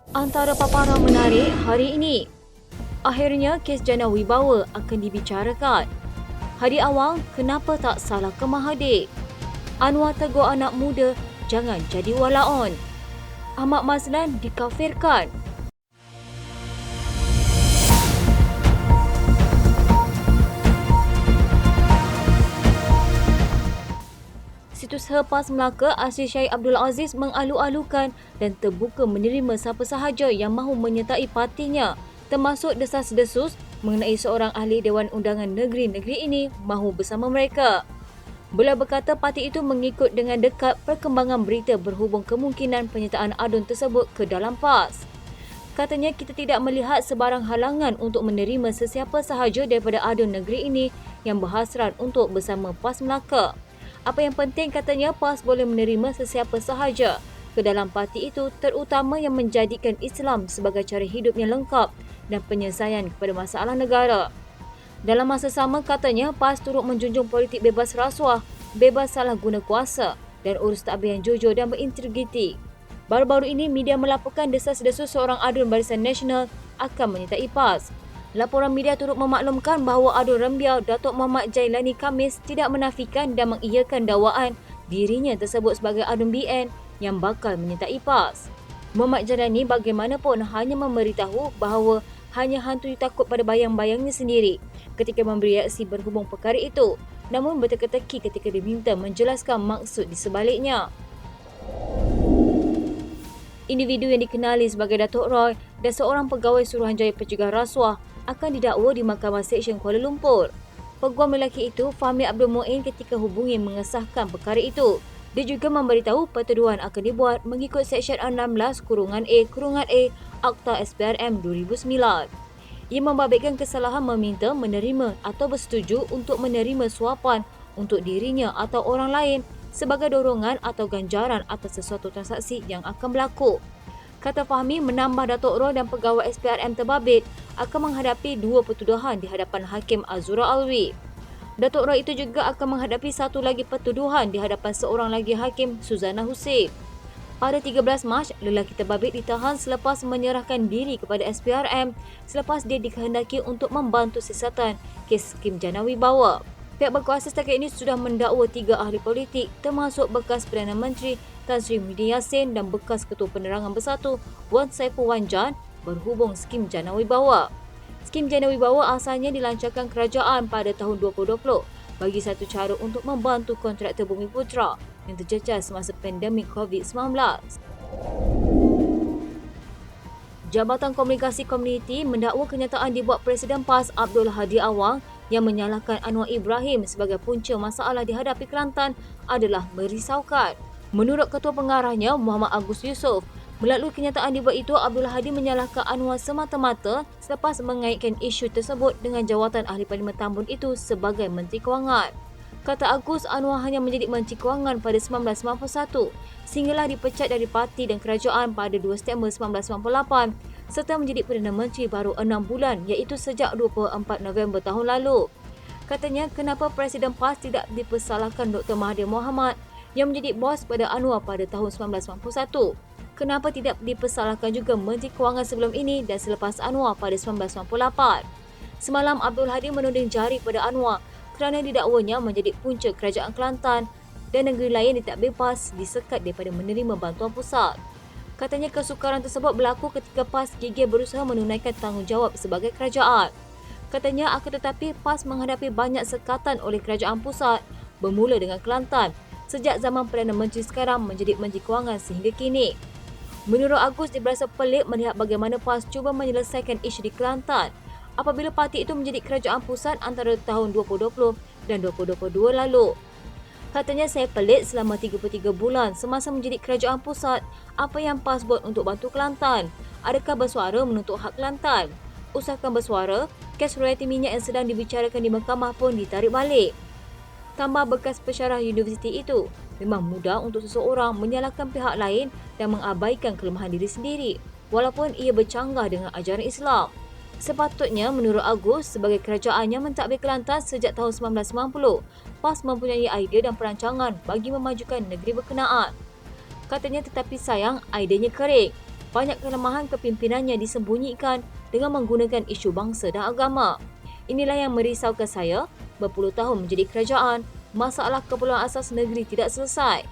Antara paparan menarik hari ini. Akhirnya kes Jana Wibawa akan dibicarakan. Hadi Awang, kenapa tak salah ke Mahathir? Anwar tegur anak muda, jangan jadi walaon. Ahmad Mazlan dikafirkan. Situs Herpas Melaka Asri Syahid Abdul Aziz mengalu-alukan dan terbuka menerima siapa sahaja yang mahu menyertai partinya, termasuk desas-desus mengenai seorang ahli Dewan Undangan Negeri-Negeri ini mahu bersama mereka. Beliau berkata parti itu mengikut dengan dekat perkembangan berita berhubung kemungkinan penyertaan Adun tersebut ke dalam PAS. Katanya kita tidak melihat sebarang halangan untuk menerima sesiapa sahaja daripada Adun negeri ini yang berhasrat untuk bersama PAS Melaka. Apa yang penting katanya PAS boleh menerima sesiapa sahaja ke dalam parti itu, terutama yang menjadikan Islam sebagai cara hidup yang lengkap dan penyelesaian kepada masalah negara. Dalam masa sama katanya PAS turut menjunjung politik bebas rasuah, bebas salah guna kuasa dan urus tadbir yang jujur dan berintegriti. Baru-baru ini media melaporkan desas-desus seorang Adun Barisan Nasional akan menyertai PAS. Laporan media turut memaklumkan bahawa Adun Rembiau Datuk Muhammad Jailani Khamis tidak menafikan dan mengiyakan dakwaan dirinya tersebut sebagai Adun BN yang bakal menyertai PAS. Muhammad Jailani bagaimanapun hanya memberitahu bahawa hanya hantui takut pada bayang-bayangnya sendiri ketika memberi reaksi berhubung perkara itu, namun berteka-teki ketika diminta menjelaskan maksud di sebaliknya. Individu yang dikenali sebagai Datuk Roy dan seorang pegawai Suruhanjaya Pencegahan Rasuah akan didakwa di Mahkamah Seksyen Kuala Lumpur. Peguam lelaki itu, Fahmi Abdul Muin, ketika hubungi mengesahkan perkara itu. Dia juga memberitahu pertuduhan akan dibuat mengikut Seksyen 16-A Akta SPRM 2009. Ia membabitkan kesalahan meminta, menerima atau bersetuju untuk menerima suapan untuk dirinya atau orang lain sebagai dorongan atau ganjaran atas sesuatu transaksi yang akan berlaku. Kata Fahmi, menambah Datuk Roy dan pegawai SPRM terbabit akan menghadapi dua pertuduhan di hadapan Hakim Azura Alwi. Datuk Roy itu juga akan menghadapi satu lagi pertuduhan di hadapan seorang lagi Hakim, Suzana Hussein. Pada 13 Mac, lelaki terbabit ditahan selepas menyerahkan diri kepada SPRM selepas dia dikehendaki untuk membantu siasatan kes Skim Jana Wibawa. Pihak berkuasa setakat ini sudah mendakwa 3 ahli politik termasuk bekas Perdana Menteri Tan Sri Muhyiddin Yassin dan bekas Ketua Penerangan Bersatu Wan Saiful Wan Jan berhubung Skim Jana Wibawa. Skim Jana Wibawa asalnya dilancarkan kerajaan pada tahun 2020 bagi satu cara untuk membantu kontraktor Bumiputra yang terjejas semasa pandemik COVID-19. Jabatan Komunikasi Komuniti mendakwa kenyataan dibuat Presiden PAS Abdul Hadi Awang yang menyalahkan Anwar Ibrahim sebagai punca masalah dihadapi Kelantan adalah merisaukan. Menurut Ketua Pengarahnya Muhammad Agus Yusof, melalui kenyataan dibuat itu Abdul Hadi menyalahkan Anwar semata-mata selepas mengaitkan isu tersebut dengan jawatan Ahli Parlimen Tambun itu sebagai Menteri Kewangan. Kata Agus, Anwar hanya menjadi Menteri Kewangan pada 1991 sehinggalah dipecat dari parti dan kerajaan pada 2 September 1998 serta menjadi Perdana Menteri baru 6 bulan iaitu sejak 24 November tahun lalu. Katanya, kenapa Presiden PAS tidak dipersalahkan Dr. Mahathir Mohamad yang menjadi bos pada Anwar pada tahun 1991? Kenapa tidak dipersalahkan juga Menteri Kewangan sebelum ini dan selepas Anwar pada 1998? Semalam Abdul Hadi menuding jari pada Anwar kerana didakwanya menjadi punca kerajaan Kelantan dan negeri lain tidak bebas disekat daripada menerima bantuan pusat. Katanya kesukaran tersebut berlaku ketika PAS gigih berusaha menunaikan tanggungjawab sebagai kerajaan. Katanya akan tetapi PAS menghadapi banyak sekatan oleh kerajaan pusat bermula dengan Kelantan sejak zaman Perdana Menteri sekarang menjadi Menteri Kewangan sehingga kini. Menurut Agus, dia berasa pelik melihat bagaimana PAS cuba menyelesaikan isu di Kelantan apabila parti itu menjadi kerajaan pusat antara tahun 2020 dan 2022 lalu. Katanya, saya pelik selama 33 bulan semasa menjadi kerajaan pusat apa yang PAS buat untuk bantu Kelantan. Adakah bersuara menuntut hak Kelantan? Usahakan bersuara, kes royalti minyak yang sedang dibicarakan di mahkamah pun ditarik balik. Tambah bekas pensyarah universiti itu, memang mudah untuk seseorang menyalahkan pihak lain dan mengabaikan kelemahan diri sendiri walaupun ia bercanggah dengan ajaran Islam. Sepatutnya, menurut Agus, sebagai kerajaan yang mentadbir Kelantan sejak tahun 1990, PAS mempunyai idea dan perancangan bagi memajukan negeri berkenaan. Katanya, tetapi sayang, idenya kering. banyak kelemahan kepimpinannya disembunyikan dengan menggunakan isu bangsa dan agama. Inilah yang merisaukan saya, berpuluh tahun menjadi kerajaan, masalah keperluan asas negeri tidak selesai.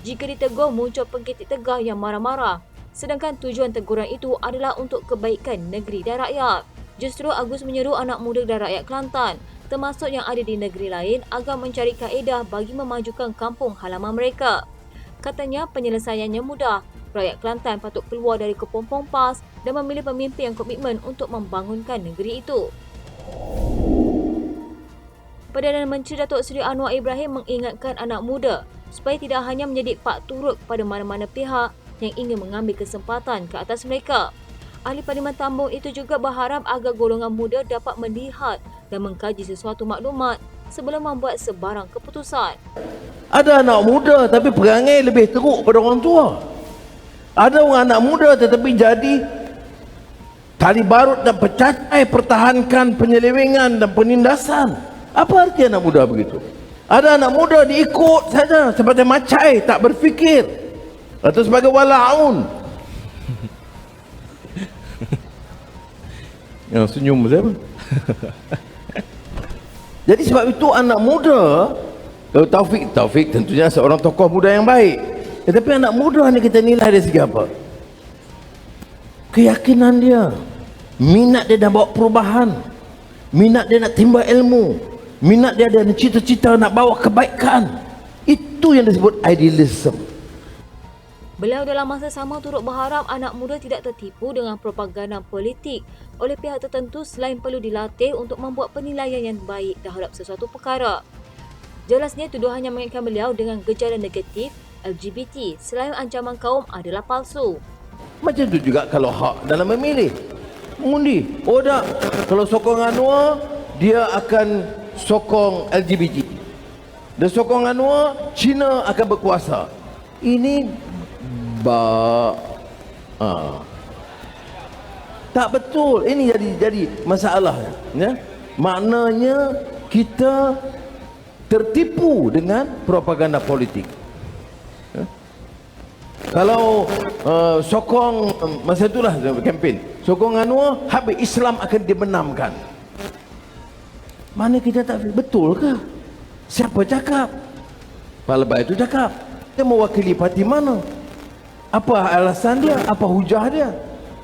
Jika ditegur, muncul pengkritik tegar yang marah-marah. Sedangkan tujuan teguran itu adalah untuk kebaikan negeri dan rakyat. Justru Agus menyeru anak muda dan rakyat Kelantan, termasuk yang ada di negeri lain, agar mencari kaedah bagi memajukan kampung halaman mereka. Katanya penyelesaiannya mudah. Rakyat Kelantan patut keluar dari kepompong PAS dan memilih pemimpin yang komitmen untuk membangunkan negeri itu. Perdana Menteri Datuk Seri Anwar Ibrahim mengingatkan anak muda supaya tidak hanya menjadi pak turut kepada mana-mana pihak yang ingin mengambil kesempatan ke atas mereka. Ahli Parlimen Tambun itu juga berharap agar golongan muda dapat melihat dan mengkaji sesuatu maklumat sebelum membuat sebarang keputusan. Ada anak muda tapi perangai lebih teruk pada orang tua. Ada orang anak muda tetapi jadi tali barut dan pecakai pertahankan penyelewengan dan penindasan. Apa arti anak muda begitu? Ada anak muda diikut saja sebagai macai, tak berfikir, atau sebagai walaun. Yang senyum siapa? Jadi sebab itu anak muda, Taufik tentunya seorang tokoh muda yang baik. Tetapi anak muda ni kita nilai dari segi apa? Keyakinan dia, minat dia dah bawa perubahan, minat dia nak timba ilmu, minat dia ada cita-cita nak bawa kebaikan. Itu yang disebut idealism. Beliau dalam masa sama turut berharap anak muda tidak tertipu dengan propaganda politik oleh pihak tertentu selain perlu dilatih untuk membuat penilaian yang baik terhadap sesuatu perkara. Jelasnya tuduhan yang mengaitkan beliau dengan gejala negatif LGBT selain ancaman kaum adalah palsu. Macam tu juga kalau hak dalam memilih. Mengundi. Oh tak, kalau sokong Anwar, dia akan sokong LGBT. Dan sokong Anwar, Cina akan berkuasa. Ini tak betul. Ini jadi masalah, ya. Maknanya kita tertipu dengan propaganda politik. Ya. Kalau sokong masa itulah kempen sokong Anwar, habis Islam akan dibenamkan. Mana kita tak betul ke? Siapa cakap? Palba itu cakap. Dia mewakili parti mana? Apa alasan dia? Apa hujah dia?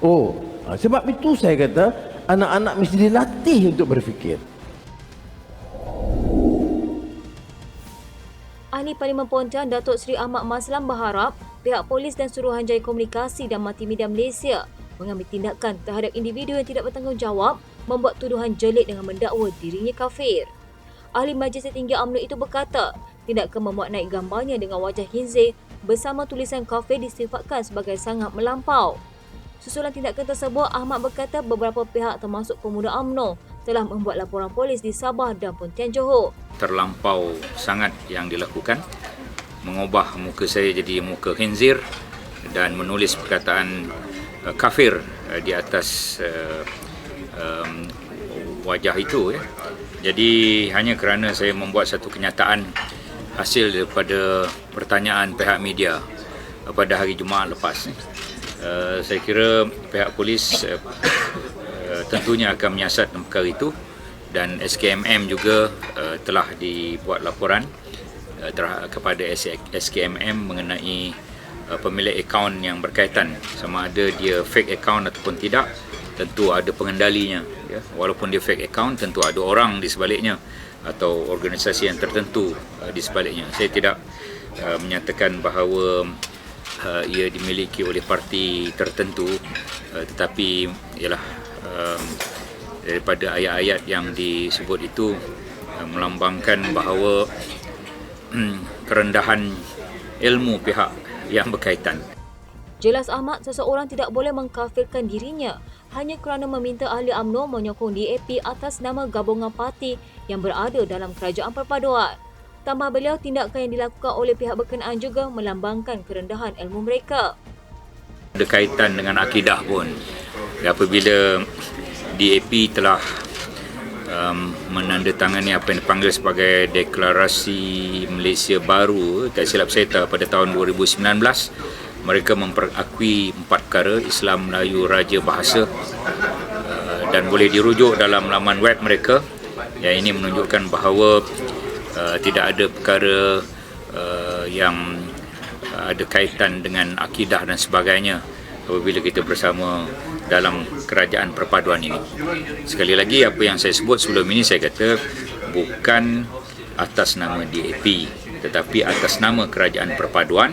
Oh, sebab itu saya kata anak-anak mesti dilatih untuk berfikir. Ahli Parlimen Pontian Datuk Seri Ahmad Maslam berharap pihak polis dan Suruhanjaya Komunikasi dan Multimedia Malaysia mengambil tindakan terhadap individu yang tidak bertanggungjawab membuat tuduhan jelek dengan mendakwa dirinya kafir. Ahli Majlis Tertinggi UMNO itu berkata, tindakan memuat naik gambarnya dengan wajah khinzir bersama tulisan kafir disifatkan sebagai sangat melampau. Susulan tindakan tersebut, Ahmad berkata beberapa pihak termasuk pemuda UMNO telah membuat laporan polis di Sabah dan Pontian Johor. Terlampau sangat yang dilakukan, mengubah muka saya jadi muka khinzir dan menulis perkataan kafir di atas wajah itu, ya. Jadi hanya kerana saya membuat satu kenyataan hasil daripada pertanyaan pihak media pada hari Jumaat lepas, saya kira pihak polis tentunya akan menyiasat perkara itu, dan SKMM juga telah dibuat laporan kepada SKMM mengenai pemilik akaun yang berkaitan, sama ada dia fake account ataupun tidak. Tentu ada pengendalinya, ya. Walaupun dia fake account, tentu ada orang di sebaliknya atau organisasi yang tertentu di sebaliknya. Saya tidak menyatakan bahawa ia dimiliki oleh parti tertentu, tetapi ialah daripada ayat-ayat yang disebut itu melambangkan bahawa kerendahan ilmu pihak yang berkaitan. Jelas Ahmad, seseorang tidak boleh mengkafirkan dirinya hanya kerana meminta ahli UMNO menyokong DAP atas nama gabungan parti yang berada dalam kerajaan perpaduan. Tambah beliau, tindakan yang dilakukan oleh pihak berkenaan juga melambangkan kerendahan ilmu mereka. Ada kaitan dengan akidah pun. Apabila DAP telah menandatangani apa yang dipanggil sebagai Deklarasi Malaysia Baru, tak silap saya pada tahun 2019, mereka memperakui 4 perkara: Islam, Melayu, Raja, Bahasa, dan boleh dirujuk dalam laman web mereka. Yang ini menunjukkan bahawa tidak ada perkara yang ada kaitan dengan akidah dan sebagainya apabila kita bersama dalam kerajaan perpaduan ini. Sekali lagi, apa yang saya sebut sebelum ini, saya kata bukan atas nama DAP, tetapi atas nama kerajaan perpaduan,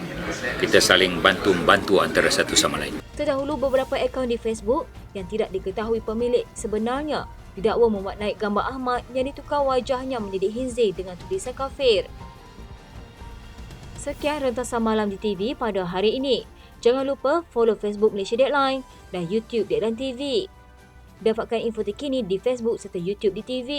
kita saling bantu-membantu antara satu sama lain. Terdahulu, beberapa akaun di Facebook yang tidak diketahui pemilik sebenarnya didakwa memuat naik gambar Ahmad yang ditukar wajahnya menjadi khinzir dengan tulisan kafir. Sekian rentasan malam di TV pada hari ini. Jangan lupa follow Facebook Malaysia Deadline dan YouTube Deadline TV. Dapatkan info terkini di Facebook serta YouTube di TV.